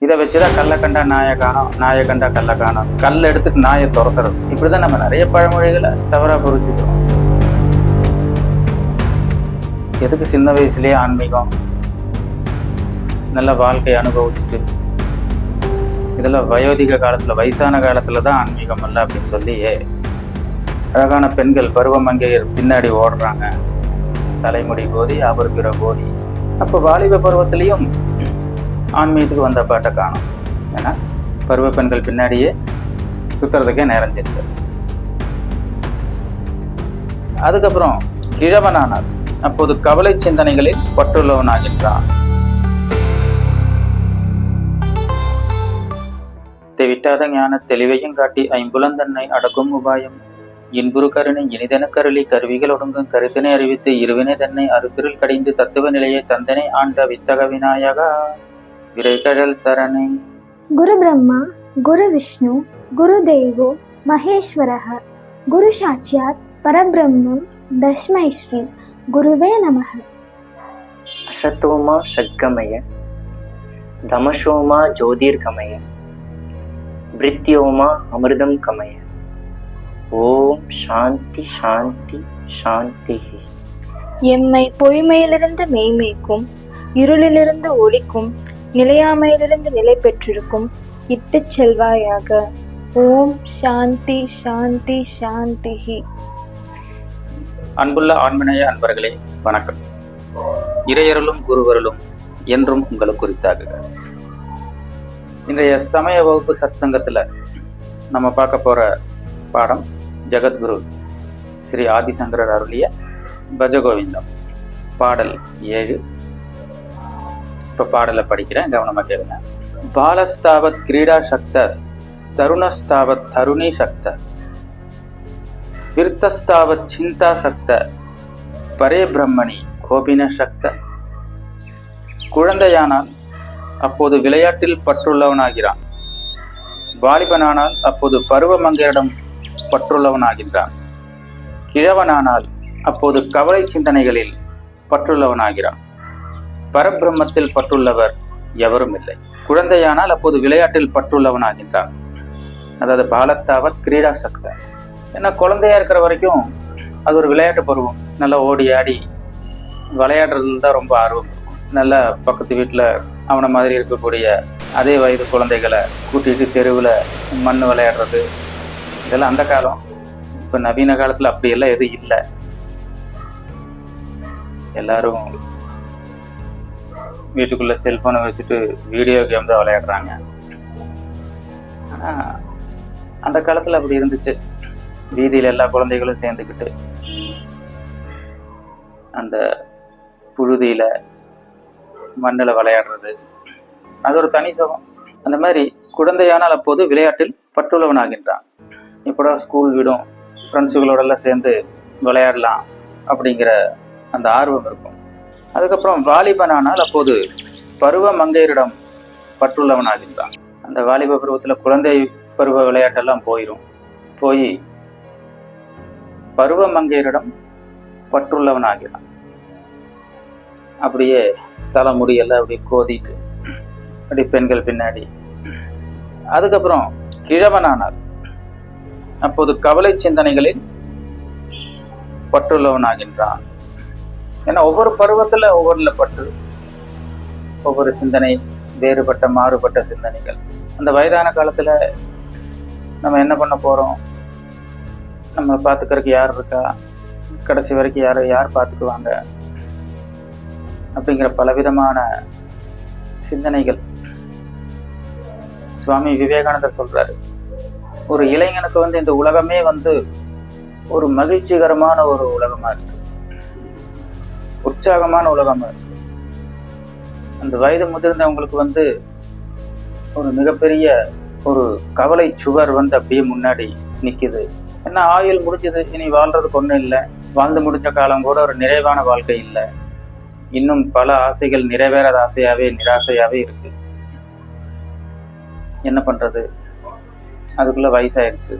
இதை வச்சுதான் கல்லை கண்டா நாயை காணும், நாயை கண்டா கல்லை காணும், கல் எடுத்துட்டு நாயை துரத்துறது. இப்படிதான் நம்ம நிறைய பழமொழிகளை தவறா புரிஞ்சுக்கிறோம். எதுக்கு சின்ன வயசுலயே ஆன்மீகம், நல்ல வாழ்க்கையை அனுபவிச்சுட்டு இதெல்லாம் வயோதிக காலத்துல வயசான காலத்துலதான் ஆன்மீகம் அல்ல அப்படின்னு சொல்லி அழகான பெண்கள் பருவமங்கையர் பின்னாடி ஓடுறாங்க. தலைமுடி கோதி ஆபருக்கிற கோதி. அப்போ வாலிப பருவத்திலையும் ஆன்மீகத்துக்கு வந்த பாட்டை காணும். ஏன்னா பருவ பெண்கள் பின்னாடியே சுத்துறதுக்கே நேரஞ்சிருக்கு. அதுக்கப்புறம் கிழவனானார். அப்போது கவலை சிந்தனைகளில் பற்றுள்ளவனாகின்றான். விட்டாத ஞான தெளிவையும் காட்டி ஐம்புலந்தன்னை அடக்கும் உபாயம் இன்புறு கருணை இனிதென கருளி கருவிகள் ஒடுங்கும் கருத்தினை அறிவித்து இருவினை தன்னை அறுத்திருள் கடிந்து தத்துவ நிலையை தந்தனை ஆண்ட வித்தக விநாயகா விரைகடல் சரணை. குரு பிரம்மா குரு விஷ்ணு குரு தேவோ மகேஸ்வரः குரு சாட்சாத் பரபிரம்மம் தஸ்மை ஸ்ரீ குருவே நமः. அசத்தோமா சத்கமய தமசோமா ஜோதிர்கமய பிரித்யோமா அமிர்தம் கமய. ஓம் சாந்தி சாந்தி சாந்தி. எம்மை பொய்மையிலிருந்து மெய்மைக்கும் இருளிலிருந்து ஒளிக்கும் நிலையாமையிலிருந்து நிலை பெற்றிருக்கும் இட்டுச் செல்வாயாக. ஓம் சாந்தி சாந்தி சாந்தி. அன்புள்ள ஆன்மநேய அன்பர்களே வணக்கம். இறையருளும் குருவருளும் என்றும் உங்களுக்கு குறித்தாக. இன்றைய சமய வகுப்பு சத் சங்கத்துல நம்ம பார்க்க போற பாடம் ஜெகத்குரு ஸ்ரீ ஆதிசங்கரர் அருளிய பஜகோவிந்தம் பாடல் 7. இப்ப பாடலை படிக்கிறேன், கவனமா கேளுங்க. பாலஸ்தாவத் கிரீடா சக்த தருணஸ்தாவத் தருணி சக்த விருத்தஸ்தாவத் சிந்தா சக்த பரே பிரம்மணி கோபின சக்த. குழந்தையானால் அப்போது விளையாட்டில் பற்றுள்ளவனாகிறான். வாலிபனானால் அப்போது பருவமங்கையரிடம் பற்றுள்ளவனாகின்றான். கிழவனானால் அப்போது கவலை சிந்தனைகளில் பற்றுள்ளவனாகிறான். பரபிரம்மத்தில் பற்றுள்ளவர் எவரும் இல்லை. குழந்தையானால் அப்போது விளையாட்டில் பற்றுள்ளவனாகின்றான். அதாவது பாலத்தாவத் கிரீடா சக்த. ஏன்னா குழந்தையா இருக்கிற வரைக்கும் அது ஒரு விளையாட்டு பருவம். நல்லா ஓடி ஆடி விளையாடுறதுல தான் ரொம்ப ஆர்வம். நல்ல பக்கத்து வீட்டில் அவனை மாதிரி இருக்கக்கூடிய அதே வயது குழந்தைகளை கூட்டிகிட்டு தெருவில் மண் விளையாடுறது, இதெல்லாம் அந்த காலம். இப்போ நவீன காலத்தில் அப்படியெல்லாம் எதுவும் இல்லை. எல்லாரும் வீட்டுக்குள்ளே செல்ஃபோனை வச்சுட்டு வீடியோ கேம் தான் விளையாடுறாங்க. ஆனால் அந்த காலத்தில் அப்படி இருந்துச்சு. வீதியில் எல்லா குழந்தைகளும் சேர்ந்துக்கிட்டு அந்த புழுதியில் மண்ணில் விளையாடுறது, அது ஒரு தனி சுகம். அந்த மாதிரி குழந்தையானால் அப்போது விளையாட்டில் பற்றுள்ளவனாகின்றான். இப்போடா ஸ்கூல் விடும், ஃப்ரெண்ட்ஸுகளோடெல்லாம் சேர்ந்து விளையாடலாம் அப்படிங்கிற அந்த ஆர்வம் இருக்கும். அதுக்கப்புறம் வாலிபனானால் அப்போது பருவ மங்கையரிடம் பற்றுள்ளவனாகின்றான். அந்த வாலிப பருவத்தில் குழந்தை பருவ விளையாட்டெல்லாம் போய் பருவ மங்கையரிடம் பற்றுள்ளவனாகிறான். அப்படியே தலைமுடியெல்லாம் அப்படி கோதிட்டு அப்படி பெண்கள் பின்னாடி. அதுக்கப்புறம் கிழவனானார் அப்போது கவலை சிந்தனைகளில் பற்றுள்ளவனாகின்றான். ஏன்னா ஒவ்வொரு பருவத்துல ஒவ்வொருல பற்று, ஒவ்வொரு சிந்தனை, வேறுபட்ட மாறுபட்ட சிந்தனைகள். அந்த வயதான காலத்துல நம்ம என்ன பண்ண போறோம், நம்ம பார்த்துக்கிறதுக்கு யார் இருக்கா, கடைசி வரைக்கும் யார் பார்த்துக்குவாங்க அப்படிங்கிற பலவிதமான சிந்தனைகள். சுவாமி விவேகானந்தர் சொல்றாரு, ஒரு இளைஞனுக்கு இந்த உலகமே ஒரு மகிழ்ச்சிகரமான ஒரு உலகமா இருக்கு, உற்சாகமான உலகமா இருக்கு. அந்த வயது முதிர்ந்தவங்களுக்கு ஒரு மிகப்பெரிய ஒரு கவலை சுவர் அப்படியே முன்னாடி நிக்குது. ஏன்னா ஆயுள் முடிஞ்சது, இனி வாழ்றதுக்கு ஒண்ணும் இல்லை. வாழ்ந்து முடிஞ்ச காலம் கூட ஒரு நிறைவான வாழ்க்கை இல்லை. இன்னும் பல ஆசைகள் நிறைவேறாத ஆசையாவே நிராசையாவே இருக்கு. என்ன பண்றது, அதுக்குள்ள வயசாயிருச்சு,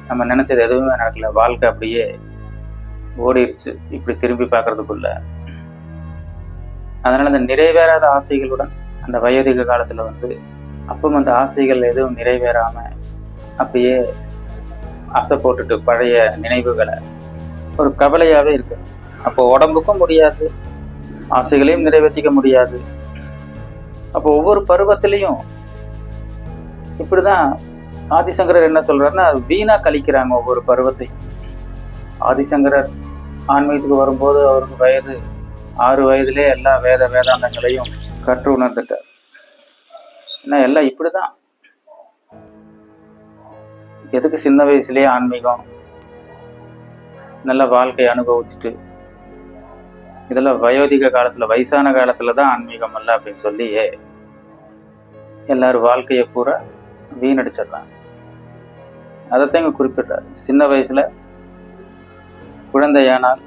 நம்ம நினைச்சது எதுவுமே நடக்கல, வாழ்க்கை அப்படியே ஓடிருச்சு இப்படி திரும்பி பார்க்கறதுக்குள்ள. அதனால அந்த நிறைவேறாத ஆசைகளுடன் அந்த வயோதிக காலத்துல வந்து அப்பவும் அந்த ஆசைகள் எதுவும் நிறைவேறாம அப்படியே ஆசை போட்டுட்டு பழைய நினைவுகளை ஒரு கவலையாவே இருக்கு. அப்போ உடம்புக்கும் முடியாது, ஆசைகளையும் நிறைவேற்றிக்க முடியாது. அப்போ ஒவ்வொரு பருவத்திலையும் இப்படிதான் ஆதிசங்கரர் என்ன சொல்றாருன்னா, வீணா கழிக்கிறாங்க ஒவ்வொரு பருவத்தையும். ஆதிசங்கரர் ஆன்மீகத்துக்கு வரும்போது அவருக்கு வயது 6 வயதிலே எல்லா வேதாந்தங்களையும் கற்று உணர்ந்துட்டார். ஏன்னா எல்லாம் இப்படிதான். எதுக்கு சின்ன வயசுலயே ஆன்மீகம், நல்ல வாழ்க்கையை அனுபவிச்சுட்டு இதெல்லாம் வயோதிக காலத்துல வயசான காலத்துலதான் ஆன்மீகம் அல்ல அப்படின்னு சொல்லி எல்லாரும் வாழ்க்கையை பூரா வீணடிச்சிடறாங்க. அதைத்தான் இங்க குறிப்பிடுறாரு. சின்ன வயசுல குழந்தையானால்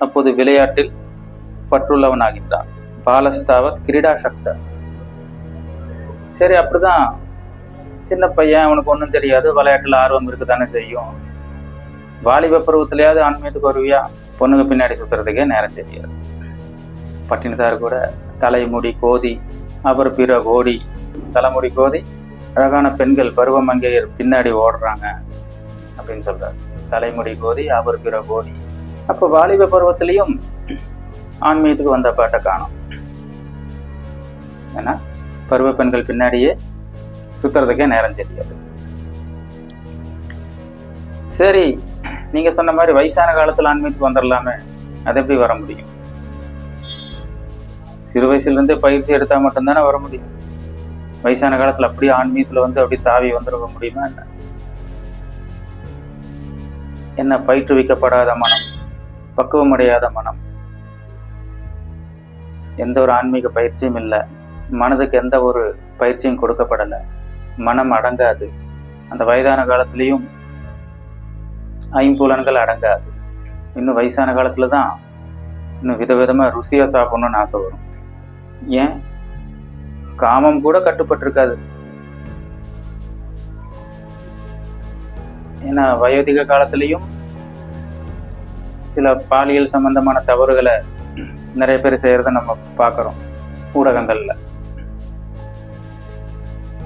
அப்போது விளையாட்டில் பற்றுள்ளவன் ஆகின்றான். பாலஸ்தாவத் கிரீடா சக்தாஸ். சரி, அப்படிதான் சின்ன பையன், அவனுக்கு ஒன்றும் தெரியாது, விளையாட்டுல ஆர்வம் இருக்குதானே செய்யும். வாலிப பருவத்திலேயாவது ஆன்மீகத்துக்கு வருவியா? பொண்ணுங்க பின்னாடி சுத்துறதுக்கே நேரம் தெரியாது. பட்டினத்தார் கூட தலைமுடி கோதி அவர் பிற ஓடி, தலைமுடி கோதி அழகான பெண்கள் பருவமங்கையர் பின்னாடி ஓடுறாங்க அப்படின்னு சொல்றாரு. தலைமுடி கோதி அவர் பிற ஓடி. அப்போ வாலிப பருவத்திலையும் ஆன்மீகத்துக்கு வந்த பாட்டை காணும். ஏன்னா பருவ பெண்கள் பின்னாடியே சுத்துறதுக்கே நேரம் தெரியாது. சரி, நீங்க சொன்ன மாதிரி வயசான காலத்துல ஆன்மீகத்துக்கு வந்துடலாமே, அது எப்படி வர முடியும்? சிறு வயசுல இருந்தே பயிற்சி எடுத்தா மட்டும்தானே வர முடியும். வயசான காலத்துல அப்படியே ஆன்மீகத்துல வந்து அப்படி தாவி வந்துட முடியுமா? என்ன பயிற்றுவிக்கப்படாத மனம், பக்குவமடையாத மனம், எந்த ஒரு ஆன்மீக பயிற்சியும் இல்லை, மனதுக்கு எந்த ஒரு பயிற்சியும் கொடுக்கப்படலை, மனம் அடங்காது. அந்த வயதான காலத்திலையும் ஐம்புலன்கள் அடங்காது. இன்னும் வயசான காலத்துல தான் இன்னும் விதவிதமா ருசியா சாப்பிடணும்னு ஆசை வரும். ஏன்? காமம் கூட கட்டுப்பட்டிருக்காது. ஏன்னா வயோதிக காலத்திலையும் சில பாலியல் சம்பந்தமான தவறுகளை நிறைய பேர் செய்யறத நம்ம பார்க்கிறோம் ஊடகங்கள்ல.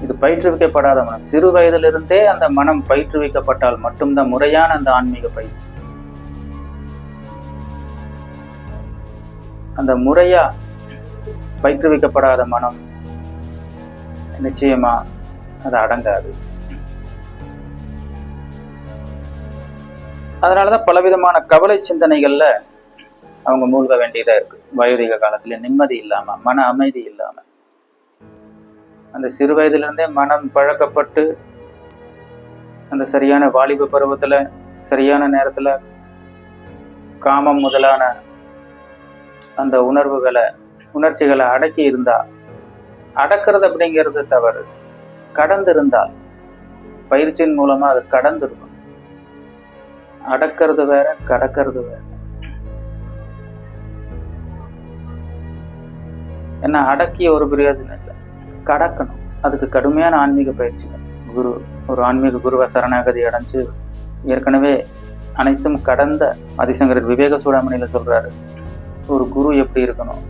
இது பயிற்றுவிக்கப்படாத மனம். சிறு வயதிலிருந்தே அந்த மனம் பயிற்றுவிக்கப்பட்டால் மட்டும்தான் முறையான அந்த ஆன்மீக பயிற்சி. அந்த முறையா பயிற்றுவிக்கப்படாத மனம் நிச்சயமா அது அடங்காது. அதனாலதான் பலவிதமான கவலை சிந்தனைகள்ல அவங்க மூழ்க வேண்டியதா இருக்கு. வயோதிக காலத்துல நிம்மதி இல்லாம, மன அமைதி இல்லாம, அந்த சிறு வயதிலிருந்தே மனம் பழக்கப்பட்டு அந்த சரியான வாலிப பருவத்துல சரியான நேரத்துல காமம் முதலான அந்த உணர்ச்சிகளை அடக்கி இருந்தா, அடக்கிறது அப்படிங்கிறது தவறு. கடந்து இருந்தால் பயிற்சியின் மூலமா அது கடந்து இருக்கும். அடக்கிறது வேற, கடக்கிறது வேற. ஏன்னா அடக்கிய ஒரு பிரயோஜனம் இல்லை, கடக்கணும். அதுக்கு கடுமையான ஆன்மீக பயிற்சிகள். ஒரு ஆன்மீக குருவை சரணாகதி அடைஞ்சு ஏற்கனவே அனைத்தும் கடந்த ஆதிசங்கரர் விவேக சூடாமணியில சொல்றாரு, ஒரு குரு எப்படி இருக்கணும்?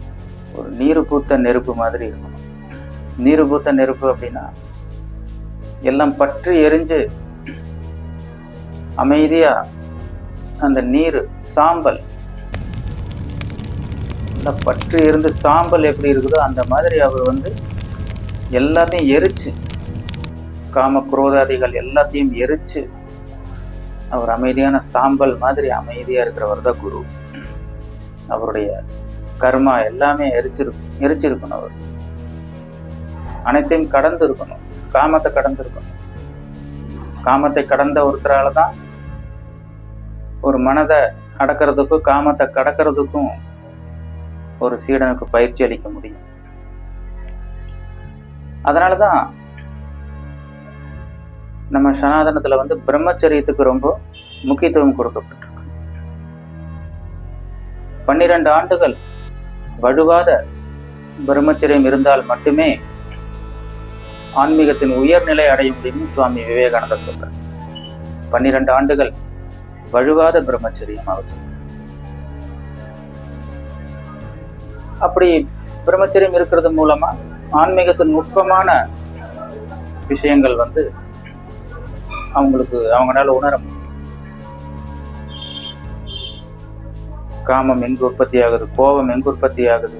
ஒரு நீரு பூத்த நெருப்பு மாதிரி இருக்கணும். நீரு பூத்த நெருப்பு அப்படின்னா எல்லாம் பற்றி எரிஞ்சு அமைதியா அந்த நீர் சாம்பல் பற்றி இருந்து சாம்பல் எப்படி இருக்குதோ அந்த மாதிரி அவர் வந்து எல்லாத்தையும் எரிச்சு, காம குரோதாதிகள் எல்லாத்தையும் எரிச்சு அவர் அமைதியான சாம்பல் மாதிரி அமைதியா இருக்கிறவர் தான் குரு. அவருடைய கர்மா எல்லாமே எரிச்சிருக்கணும். அவர் அனைத்தையும் கடந்து இருக்கணும். காமத்தை கடந்து இருக்கணும். காமத்தை கடந்த ஒருத்தரால தான் ஒரு மனதை அடக்கிறதுக்கும் காமத்தை கடக்கிறதுக்கும் ஒரு சீடனுக்கு பயிற்சி அளிக்க முடியும். அதனாலதான் நம்ம சனாதனத்துல வந்து பிரம்மச்சரியத்துக்கு ரொம்ப முக்கியத்துவம் கொடுக்கப்பட்டிருக்கு. 12 ஆண்டுகள் வலுவாத பிரம்மச்சரியம் இருந்தால் மட்டுமே ஆன்மீகத்தின் உயர்நிலை அடைய முடியும்னு சுவாமி விவேகானந்தர் சொல்றார். 12 ஆண்டுகள் வலுவாத பிரம்மச்சரியம் அவசியம். அப்படி பிரம்மச்சரியம் இருக்கிறது மூலமா ஆன்மீகத்தின் நுட்பமான விஷயங்கள் அவங்களால உணர முடியும். காமம் எங்கு உற்பத்தி ஆகுது, கோபம் எங்கு உற்பத்தி ஆகுது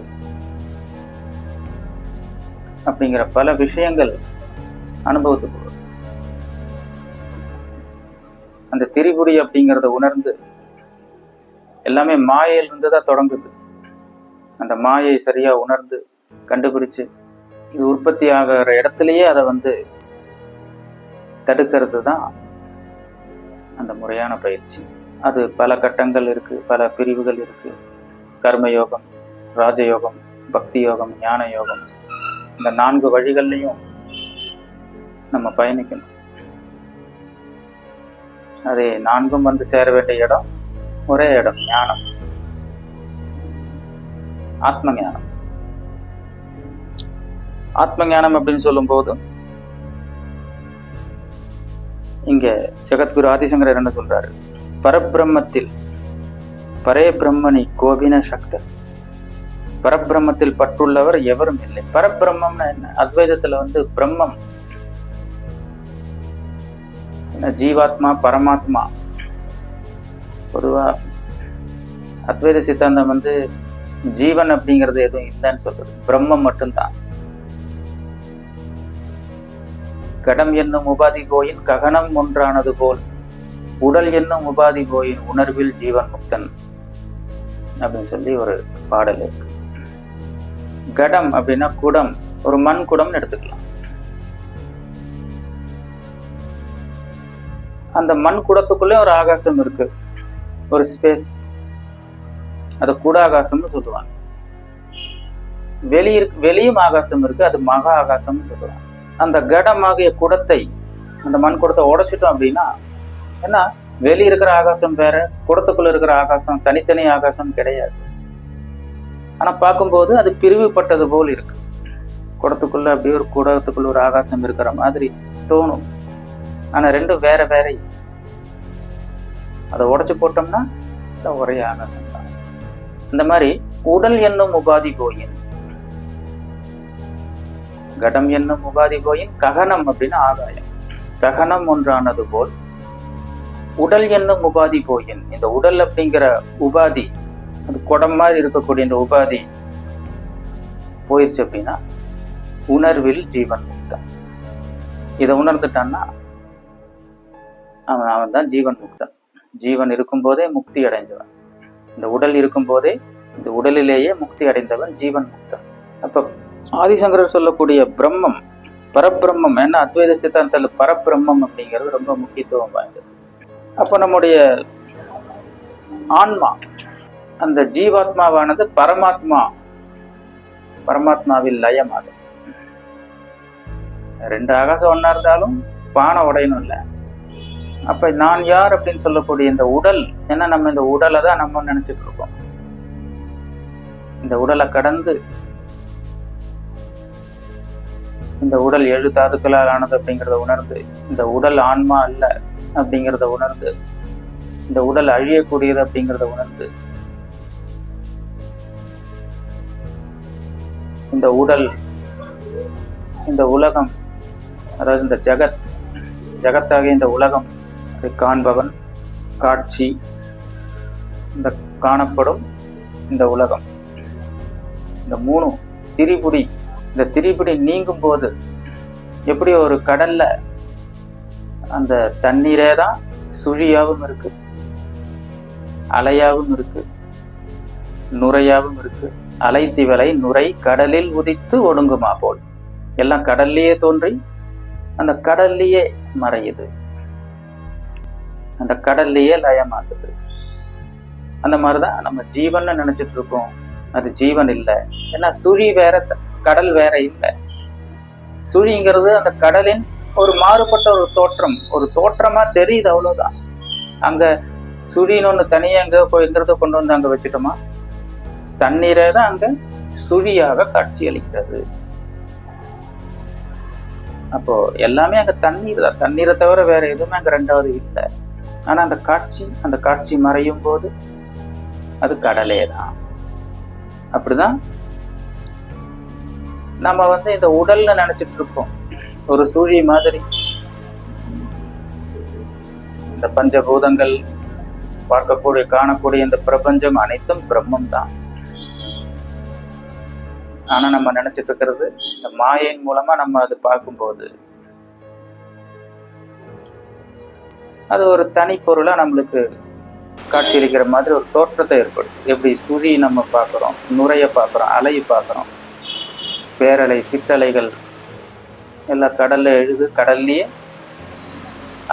அப்படிங்கிற பல விஷயங்கள் அனுபவத்துக்கு வரும். அந்த திரிபுடி அப்படிங்கிறத உணர்ந்து எல்லாமே மாயையிலிருந்து தான் தொடங்குது. அந்த மாயை சரியா உணர்ந்து கண்டுபிடிச்சு இது உற்பத்தி ஆகிற இடத்துலயே அதை தடுக்கிறது தான் அந்த முறையான பயிற்சி. அது பல கட்டங்கள் இருக்கு, பல பிரிவுகள் இருக்கு. கர்மயோகம், ராஜயோகம், பக்தி யோகம், ஞான யோகம், இந்த 4 வழிகள்லையும் நம்ம பயணிக்கணும். அது 4ம் சேர வேண்டிய இடம் ஒரே இடம், ஞானம், ஆத்ம ஞானம். ஆத்ம ஞானம் அப்படின்னு சொல்லும் போது இங்க ஜெகத்குரு ஆதிசங்கரர் என்ன சொல்றாரு? பரபிரம்மத்தில் பரே பிரம்மணி கோபின சக்த. பரபிரம்மத்தில் பற்றுள்ளவர் எவரும் இல்லை. பரபிரம்மம்னா என்ன? அத்வைதத்துல பிரம்மம் ஜீவாத்மா, பரமாத்மா. பொதுவா அத்வைத சித்தாந்தம் ஜீவன் அப்படிங்கிறது எதுவும் இல்லைன்னு சொல்றது, பிரம்மம் மட்டும்தான். கடம் என்னும் உபாதி போயின் ககனம் ஒன்றானது போல் உடல் என்னும் உபாதி போயின் உணர்வில் ஜீவன் முக்தன் அப்படின்னு சொல்லி ஒரு பாடல் இருக்கு. கடம் அப்படின்னா குடம், ஒரு மண் குடம்னு எடுத்துக்கலாம். அந்த மண் குடத்துக்குள்ளே ஒரு ஆகாசம் இருக்கு, ஒரு ஸ்பேஸ். அது கூடாகாசம்னு சொல்லுவாங்க. வெளியும் ஆகாசம் இருக்கு, அது மகா ஆகாசம்னு சொல்லுவாங்க. அந்த கடமாகிய குடத்தை, அந்த மண் குடத்தை உடைச்சிட்டோம் அப்படின்னா ஏன்னா வெளியே இருக்கிற ஆகாசம் வேற, குடத்துக்குள்ள இருக்கிற ஆகாசம் தனித்தனி ஆகாசம் கிடையாது. ஆனா பார்க்கும்போது அது பிரிவுபட்டது போல் இருக்கு. குடத்துக்குள்ள அப்படியே ஒரு குடத்துக்குள்ள ஒரு ஆகாசம் இருக்கிற மாதிரி தோணும். ஆனா ரெண்டும் வேற வேற. அதை உடைச்சு போட்டோம்னா ஒரே ஆகாசம் தான். இந்த மாதிரி உடல் என்னும் உபாதி போயின், கடம் என்னும் உபாதி போயின் ககனம் அப்படின்னு ஆகாயம், ககனம் ஒன்றானது போல் உடல் என்னும் உபாதி போயின், இந்த உடல் அப்படிங்கிற உபாதி, அது குடம் மாதிரி இருக்கக்கூடிய இந்த உபாதி போயிடுச்சு அப்படின்னா உணர்வில் ஜீவன் முக்தன். இதை உணர்ந்துட்டான்னா அவன் தான் ஜீவன் முக்தன். ஜீவன் இருக்கும் போதே முக்தி அடைஞ்சவன், இந்த உடல் இருக்கும் போதே இந்த உடலிலேயே முக்தி அடைந்தவன் ஜீவன் முக்தன். அப்ப ஆதிசங்கரர் சொல்லக்கூடிய பிரம்மம், பரபிரம்மம், ஏன்னா அத்வைத சித்தாந்தத்தில் பரபிரம்மம் அப்படிங்கிறது ரொம்ப முக்கியத்துவம் வாய்ந்தது. அப்போ நம்முடைய ஆன்மா, அந்த ஜீவாத்மாவானது பரமாத்மாவில் லயமாகும். 2 ஆகாசம் ஒன்னா இருந்தாலும் பானை உடையணும் இல்லை. அப்ப நான் யார் அப்படின்னு சொல்லக்கூடிய இந்த உடல், ஏன்னா நம்ம இந்த உடலை தான் நம்ம நினைச்சிட்டு இருக்கோம். இந்த உடலை கடந்து இந்த உடல் 7 தாதுக்களால் ஆனது அப்படிங்கிறத உணர்ந்து, இந்த உடல் ஆன்மா அல்ல அப்படிங்கிறத உணர்ந்து, இந்த உடல் அழியக்கூடியது அப்படிங்கிறத உணர்ந்து, இந்த உடல், இந்த உலகம், அதாவது இந்த ஜகத்தாகிய இந்த உலகம், அதை காண்பவன், காட்சி, இந்த காணப்படும் இந்த உலகம், இந்த 3 திரிபுடி. இந்த திரிபுடி நீங்கும் போது எப்படி ஒரு கடல்ல அந்த தண்ணீரே தான் சுழியாவும் இருக்கு, அலையாவும் இருக்கு, நுரையாவும் இருக்கு. அலை திவலை நுரை கடலில் உதித்து ஒடுங்குமா போல், எல்லாம் கடல்லையே தோன்றி அந்த கடல்லையே மறையுது, அந்த கடல்லையே லயமாகுது. அந்த மாதிரிதான் நம்ம ஜீவன் நினைச்சிட்டு இருக்கோம். அது ஜீவன் இல்லை. ஏன்னா சுழி வேற, கடல் வேற இல்லை. சுழிங்கிறது அந்த கடலின் ஒரு மாறுபட்ட ஒரு தோற்றம், ஒரு தோற்றமா தெரியுது, அவ்வளவுதான். அங்க சுழின்னு ஒண்ணு தனியா எங்கிறத கொண்டு வந்து அங்க வச்சுட்டோமா, தண்ணீரே தான் அங்க சுழியாக காட்சி அளிக்கிறது. அப்போ எல்லாமே அங்க தண்ணீர் தான், தண்ணீரை தவிர வேற எதுவுமே அங்க 2வது இல்லை. ஆனா அந்த காட்சி மறையும் போது அது கடலே தான். அப்படிதான் நம்ம இந்த உடல்ல நினைச்சிட்டு இருப்போம், ஒரு சுழி மாதிரி. இந்த பஞ்சபூதங்கள், பார்க்கக்கூடிய காணக்கூடிய இந்த பிரபஞ்சம் அனைத்தும் பிரம்மம் தான். ஆனா நம்ம நினைச்சிட்டு இருக்கிறது இந்த மாயின் மூலமா நம்ம அது பார்க்கும்போது அது ஒரு தனி பொருளா நம்மளுக்கு காட்சியளிக்கிற மாதிரி ஒரு தோற்றத்தை ஏற்படுது. எப்படி சுழி நம்ம பார்க்குறோம், நுரைய பார்க்குறோம், அலையை பார்க்குறோம், பேரலை, சிற்றலைகள் எல்லாம் கடல்ல எழுது, கடல்லையே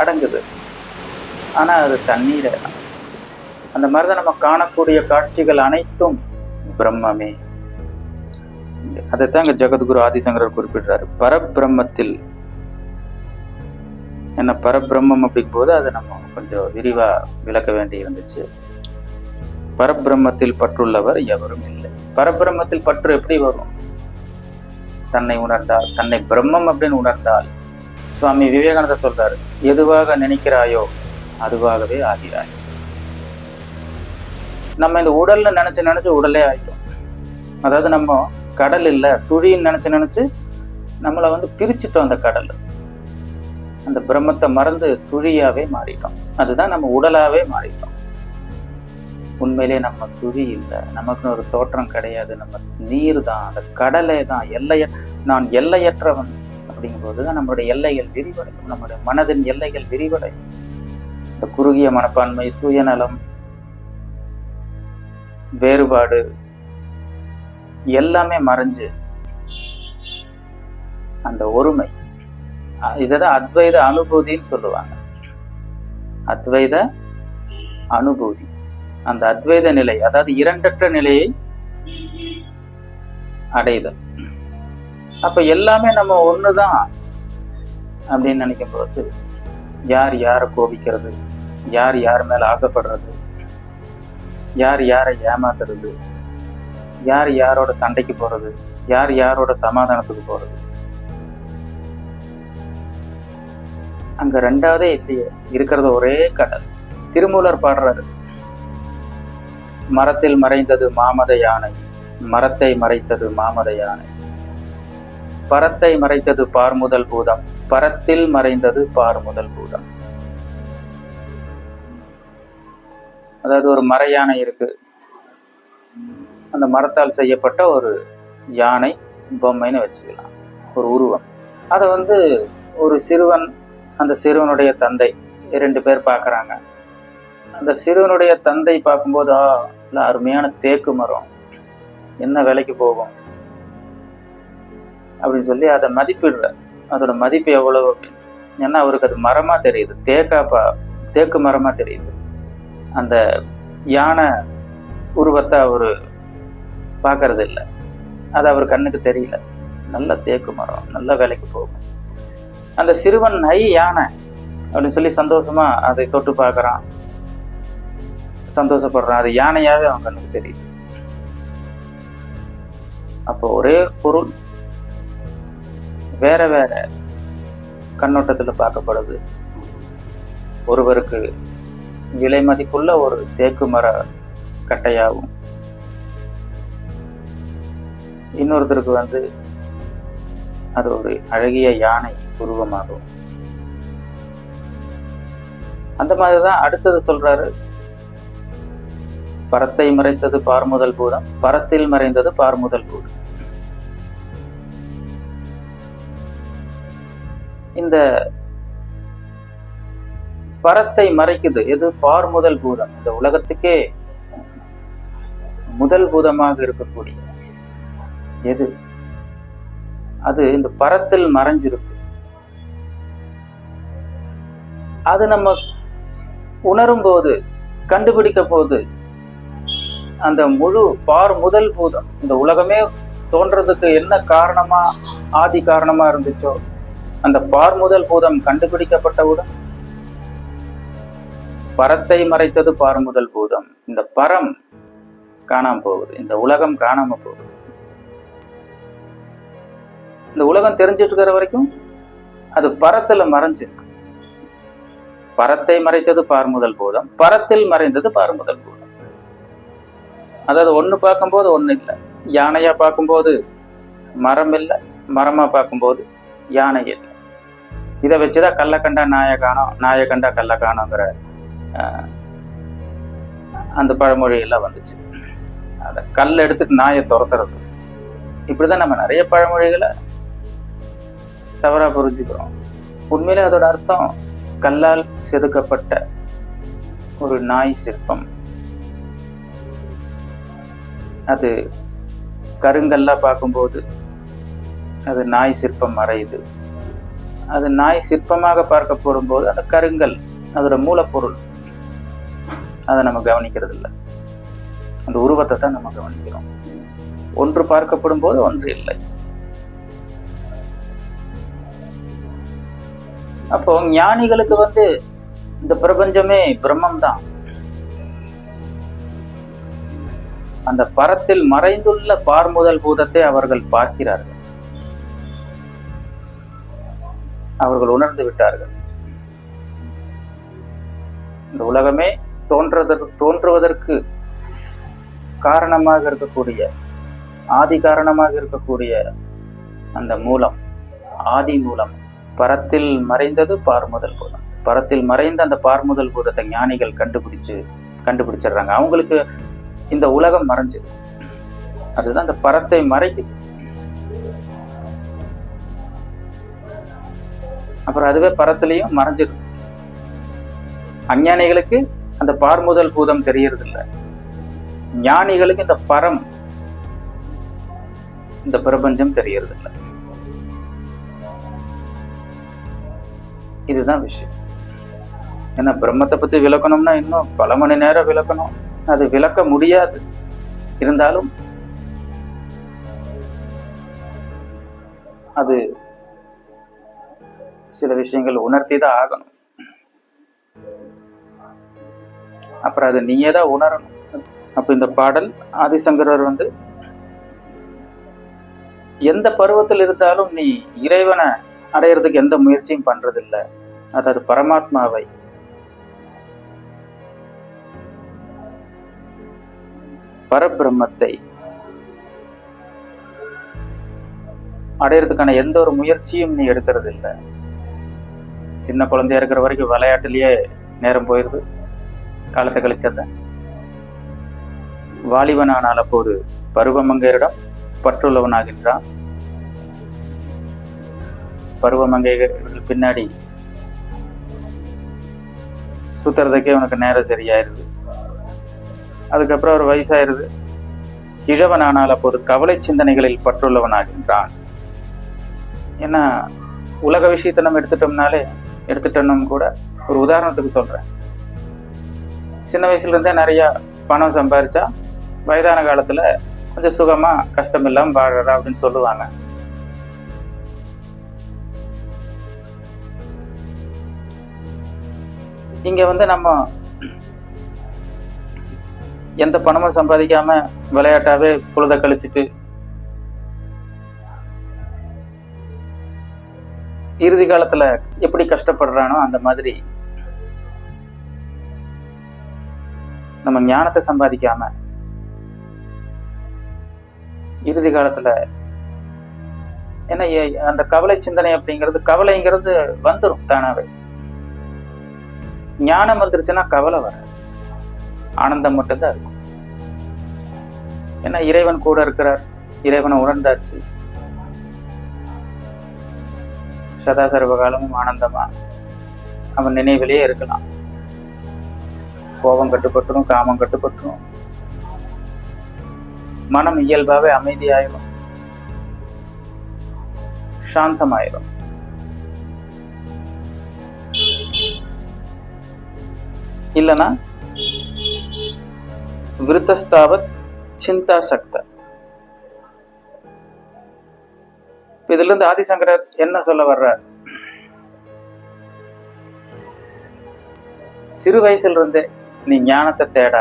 அடங்குது. ஆனா அது தண்ணீர. அந்த மாதிரிதான் நம்ம காணக்கூடிய காட்சிகள் அனைத்தும் பிரம்மமே. அதைத்தான் இங்க ஜெகத்குரு ஆதிசங்கரர் குறிப்பிடுறாரு. பரபிரம்மத்தில் என்ன பரபிரம்மம் அப்படிங்கும் போது அதை நம்ம கொஞ்சம் விரிவா விளக்க வேண்டி இருந்துச்சு. பரபிரம்மத்தில் பற்றுள்ளவர் எவரும் இல்லை. பரபிரம்மத்தில் பற்று எப்படி வரும்? தன்னை உணர்ந்தால், தன்னை பிரம்மம் அப்படின்னு உணர்ந்தால். சுவாமி விவேகானந்தர் சொல்றாரு, எதுவாக நினைக்கிறாயோ அதுவாகவே ஆகிறாய். நம்ம இந்த உடல்ல நினைச்சு உடலே ஆயிட்டோம். அதாவது நம்ம கடல் இல்ல, சுழின்னு நினைச்சு நம்மளை பிரிச்சுட்டோம். அந்த கடல், அந்த பிரம்மத்தை மறந்து சுழியாவே மாறிட்டோம். அதுதான் நம்ம உடலாவே மாறிட்டோம். உண்மையிலே நம்ம சுழி இல்லை, நமக்குன்னு ஒரு தோற்றம் கிடையாது. நம்ம நீர் தான், அந்த கடலே தான். நான் எல்லையற்றவன் அப்படிங்கும் போதுதான் நம்மளுடைய எல்லைகள் விரிவடையும், நம்முடைய மனதின் எல்லைகள் விரிவடையும். இந்த குறுகிய மனப்பான்மை, சுயநலம், வேறுபாடு எல்லாமே மறைஞ்சு அந்த ஒருமை, இததான் அத்வைத அனுபூதின்னு சொல்லுவாங்க. அத்வைத அனுபூதி, அந்த அத்வைத நிலை, அதாவது இரண்டற்ற நிலையை அடைதல். அப்ப எல்லாமே நம்ம ஒண்ணுதான் அப்படின்னு நினைக்கும் போது யார் யாரை கோபிக்கிறது, யார் யார் மேல ஆசைப்படுறது, யார் யாரை ஏமாத்துறது, யார் யாரோட சண்டைக்கு போறது, யார் யாரோட சமாதானத்துக்கு போறது, அங்க ரெண்டாவதே இல்லையே. இருக்கிறது ஒரே கடல். திருமூலர் பாடுறாரு, மரத்தில் மறைந்தது மாமத யானை, மரத்தை மறைத்தது மாமத யானை, பரத்தை மறைத்தது பார்முதல் பூதம், பரத்தில் மறைந்தது பார்முதல் பூதம். அதாவது ஒரு மர யானை இருக்கு, அந்த மரத்தால் செய்யப்பட்ட ஒரு யானை பொம்மைன்னு வச்சுக்கலாம், ஒரு உருவம். அதை ஒரு சிறுவன், அந்த சிறுவனுடைய தந்தை, 2 பேர் பார்க்குறாங்க. அந்த சிறுவனுடைய தந்தை பார்க்கும்போது, இல்லை அருமையான தேக்கு மரம், என்ன விலைக்கு போகும் அப்படின்னு சொல்லி அதை மதிப்பிடுற. அதோட மதிப்பு எவ்வளவு அப்படின்னு. ஏன்னா அவருக்கு அது மரமா தெரியுது, தேக்கு மரமா தெரியுது. அந்த யானை உருவத்தை அவரு பார்க்கறது இல்லை, அது அவர் கண்ணுக்கு தெரியல. நல்ல தேக்கு மரம், நல்ல விலைக்கு போகும். அந்த சிறுவன் யானை அப்படின்னு சொல்லி சந்தோஷமா அதை தொட்டு பார்க்கறான், சந்தோஷப்படுறான். அது யானையாவே அவன் கண்ணுக்கு தெரியுது. அப்போ ஒரே பொருள் வேற வேற கண்ணோட்டத்துல பார்க்கப்படுது. ஒருவருக்கு விலை மதிப்புள்ள ஒரு தேக்கு மர கட்டையாகும், இன்னொருத்தருக்கு அது ஒரு அழகிய யானை உருவமாகும். அந்த மாதிரிதான் அடுத்தது சொல்றாரு, பரத்தை மறைத்தது பார்முதல் பூதம், பரத்தில் மறைந்தது பார்முதல் பூதம். இந்த பரத்தை மறைக்குது எது? பார்முதல் பூதம். இந்த உலகத்துக்கே முதல் பூதமாக இருக்கக்கூடிய எது? அது இந்த பரத்தில் மறைஞ்சிருக்கு. அது நம்ம உணரும் போது, கண்டுபிடிக்க போது, அந்த முழு முதல் பூதம், இந்த உலகமே தோன்றதுக்கு என்ன காரணமா, ஆதி காரணமா இருந்துச்சோ, அந்த முதல் பூதம் கண்டுபிடிக்கப்பட்டவுடன் பரத்தை மறைத்தது முதல் பூதம். இந்த பரம் காணாம போகுது, இந்த உலகம் காணாம போகுது. இந்த உலகம் தெரிஞ்சிட்டு இருக்கிற வரைக்கும் அது பரத்துல மறைஞ்சிருக்கு. பரத்தை மறைத்தது முதல் பூதம், பரத்தில் மறைந்தது முதல் பூதம். அதாவது ஒண்ணு பார்க்கும்போது ஒண்ணு இல்லை. யானையா பார்க்கும்போது மரம் இல்லை, மரமாக பார்க்கும்போது யானை இல்லை. இதை வச்சுதான் கல்லை கண்டா நாயை காணோம், நாயை கண்டா கல்லை காணோங்கிற அந்த பழமொழியெல்லாம் வந்துச்சு. அதை கல் எடுத்துட்டு நாயை துரத்துறது. இப்படிதான் நம்ம நிறைய பழமொழிகளை தவறா புரிஞ்சுக்கிறோம். உண்மையிலே அதோட அர்த்தம் கல்லால் செதுக்கப்பட்ட ஒரு நாய் சிற்பம். அது கருங்கல்லா பார்க்கும்போது அது நாய் சிற்பம் மறையுது. அது நாய் சிற்பமாக பார்க்க போடும்போது அந்த கருங்கல் அதோட மூலப்பொருள், அதை நம்ம கவனிக்கிறது இல்லை. அந்த உருவத்தை தான் நம்ம கவனிக்கிறோம். ஒன்று பார்க்கப்படும் போது ஒன்று இல்லை. அப்போ ஞானிகளுக்கு இந்த பிரபஞ்சமே பிரம்மம் தான். அந்த பரத்தில் மறைந்துள்ள பார்முதல் பூதத்தை அவர்கள் பார்க்கிறார்கள், அவர்கள் உணர்ந்து விட்டார்கள். இந்த உலகமே தோன்றுவதற்கு காரணமாக இருக்கக்கூடிய, ஆதி காரணமாக இருக்கக்கூடிய அந்த மூலம், ஆதி மூலம் பரத்தில் மறைந்தது பார்முதல் பூதம். பரத்தில் மறைந்த அந்த பார்முதல் பூதத்தை ஞானிகள் கண்டுபிடிச்சிடுறாங்க. அவங்களுக்கு இந்த உலகம் மறைஞ்சது, அதுதான் அந்த பரத்தை மறைக்குது. அப்புறம் அதுவே பரத்திலையும் மறைஞ்சிடும். அஞ்ஞானிகளுக்கு அந்த பார்முதல் பூதம் தெரியறது இல்லை. ஞானிகளுக்கு இந்த பரம், இந்த பிரபஞ்சம் தெரியறது இல்லை. இதுதான் விஷயம். ஏன்னா பிரம்மத்தை பத்தி விளக்கணும்னா இன்னும் பல மணி நேரம் விளக்கணும். அது விளக்க முடியாது. இருந்தாலும் அது சில விஷயங்கள் உணர்த்தி தான் ஆகணும். அப்புறம் அது நீயே தான் உணரணும். அப்ப இந்த பாடல் ஆதிசங்கரர் எந்த பருவத்தில் இருந்தாலும் நீ இறைவனை அடையிறதுக்கு எந்த முயற்சியும் பண்றதில்லை. அதாவது பரமாத்மாவை, பரபிரம்மத்தை அடையிறதுக்கான எந்த ஒரு முயற்சியும் நீ எடுக்கிறது இல்லை. சின்ன குழந்தையா இருக்கிற வரைக்கும் விளையாட்டுலயே நேரம் போயிருது, காலத்தை கழிச்சத. வாலிபனானால் அப்போது பருவமங்கையரிடம் பற்றுள்ளவனாகின்றான். பருவமங்கையர்கள் பின்னாடி சுத்துறதுக்கே உனக்கு நேரம் சரியாயிருது. அதுக்கப்புறம் ஒரு வயசாயிருது. கிழவனானால் அப்போது கவலை சிந்தனைகளில் பற்றுள்ளவனாகின்றான். ஏன்னா உலக விஷயத்தை நம்ம எடுத்துட்டோம்னு கூட ஒரு உதாரணத்துக்கு சொல்றேன். சின்ன வயசுல இருந்தே நிறைய பணம் சம்பாதிச்சா வயதான காலத்துல கொஞ்சம் சுகமா கஷ்டம் இல்லாம வாழறா அப்படின்னு சொல்லுவாங்க. இங்க நம்ம எந்த பணமும் சம்பாதிக்காம விளையாட்டாவே பொழுத கழிச்சுட்டு இறுதி காலத்துல எப்படி கஷ்டப்படுறானோ அந்த மாதிரி நம்ம ஞானத்தை சம்பாதிக்காம இறுதி காலத்துல, ஏன்னா அந்த கவலை சிந்தனை அப்படிங்கிறது, கவலைங்கிறது வந்துடும் தானாவே. ஞானம் வந்துருச்சுன்னா கவலை வர, ஆனந்தம் மட்டும்தான் இருக்கும். ஏன்னா இறைவன் கூட இருக்கிறார், இறைவனை உணர்ந்தாச்சு, சதா சர்வகாலமும் ஆனந்தமா அவன் நினைவிலேயே இருக்கலாம். கோபம் கட்டுப்பட்டுரும், காமம் கட்டுப்பட்டுரும், மனம் இயல்பாவே அமைதியாயிரும், சாந்தமாயிரும். இல்லைன்னா விருத்தஸ்தாவத் சிந்தா சக்த. இதுல இருந்து ஆதிசங்கரர் என்ன சொல்ல வர்றார்? சிறு வயசுல இருந்தே நீ ஞானத்தை தேட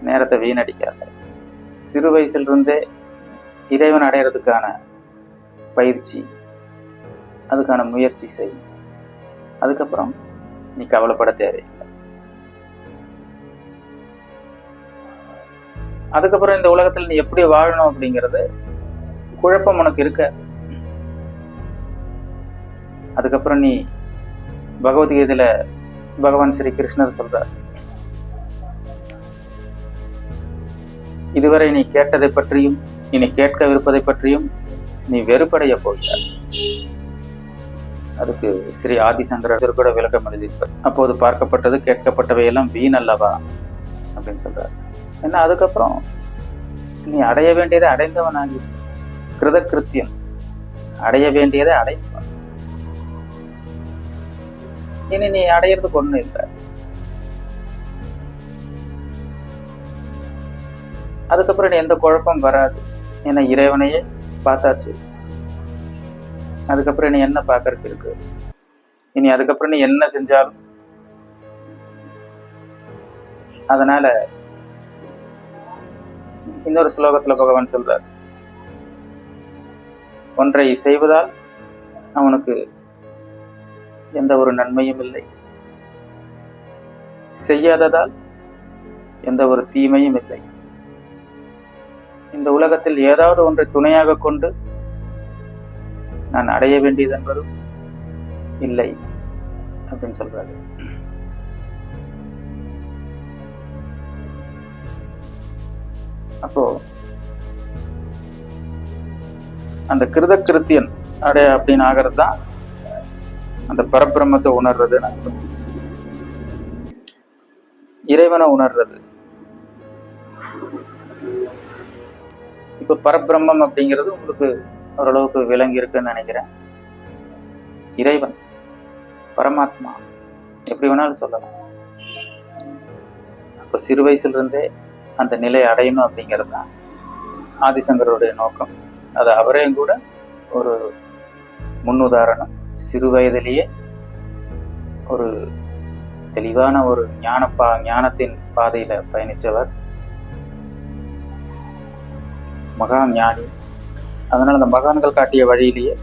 நேரத்தை வீணடிக்காத. சிறு வயசுல இருந்தே இறைவன் அடையிறதுக்கான பயிற்சி, அதுக்கான முயற்சி செய். அதுக்கப்புறம் நீ கவலைப்பட தேவையில்லை. அதுக்கப்புறம் இந்த உலகத்தில் நீ எப்படி வாழணும் அப்படிங்கிறது குழப்பம் உனக்கு இருக்க. அதுக்கப்புறம் நீ பகவத்கீதையில பகவான் ஸ்ரீ கிருஷ்ணர் சொல்றார், இதுவரை நீ கேட்டதை பற்றியும் இனி கேட்கவிருப்பதை பற்றியும் நீ வெறுப்படைய போகிறார். அதுக்கு ஸ்ரீ ஆதிசங்கரர் கூட விளக்கம் எழுதியிருப்பார். அப்போது பார்க்கப்பட்டது கேட்கப்பட்டவையெல்லாம் வீண் அல்லவா அப்படின்னு சொல்றார். ஏன்னா அதுக்கப்புறம் நீ அடைய வேண்டியதை அடைந்தவனாகி கிருதகிருத்தியன், அடைய வேண்டியதை அடைந்தவன். இனி நீ அடையிறதுக்கு ஒண்ணு இல்லை. அதுக்கப்புறம் நீ எந்த குழப்பம் வராது. ஏன்னா இறைவனையே பார்த்தாச்சு. அதுக்கப்புறம் நீ என்ன பார்க்கறதுக்கு இருக்கு? இனி அதுக்கப்புறம் நீ என்ன செஞ்சாலும். அதனால இன்னொரு ஸ்லோகத்துல பகவான் சொல்றார், ஒன்றை செய்வதால் அவனுக்கு எந்த ஒரு நன்மையும் இல்லை, செய்யாததால் எந்த ஒரு தீமையும் இல்லை. இந்த உலகத்தில் ஏதாவது ஒன்றை துணையாக கொண்டு நான் அடைய வேண்டியது என்பதும் இல்லை அப்படின்னு சொல்றாரு. அப்போ அந்த கிருதகிருத்தியன் அடைய அப்படின்னு ஆகிறது தான் அந்த பரபிரம்மத்தை உணர்றது, இறைவனை உணர்றது. இப்ப பரபிரம்மம் அப்படிங்கிறது உங்களுக்கு ஓரளவுக்கு விளங்கி இருக்குன்னு நினைக்கிறேன். இறைவன், பரமாத்மா, எப்படி வேணாலும் சொல்லலாம். அப்ப சிறு வயசுல இருந்தே அந்த நிலை அடையணும் அப்படிங்கிறது தான் ஆதிசங்கருடைய நோக்கம். அது அவரையும் கூட ஒரு முன்னுதாரணம். சிறு வயதிலேயே ஒரு தெளிவான ஒரு ஞானத்தின் பாதையில பயணித்தவர், மகா ஞானி. அதனால அந்த மகான்கள் காட்டிய வழியிலேயே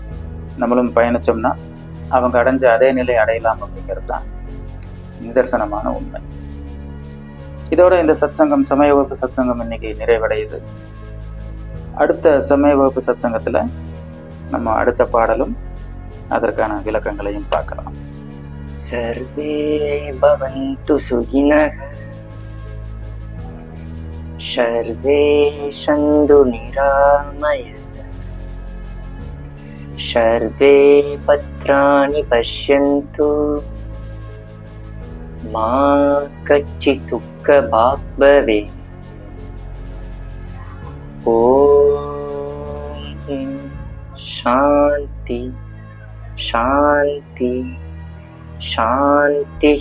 நம்மளும் பயணிச்சோம்னா அவங்க அடைஞ்ச அதே நிலை அடையலாம் அப்படிங்கிறது தான் நிதர்சனமான உண்மை. இதோட இந்த சத்சங்கம், சமய வகுப்பு சத்சங்கம் இன்னைக்கு நிறைவடையுது. அடுத்த சமய வகுப்பு சத்சங்கத்துல நம்ம அடுத்த பாடலும் அதற்கான விளக்கங்களையும் பார்க்கலாம். சர்வே பவந்து சுகினः சர்வே சந்து நிராமயः சர்வே பத்ராணி பஷ்யந்து மா கச்சித் துக்கபாக் பவேத். ஓம் சாந்தி சாந்தி சாந்தி.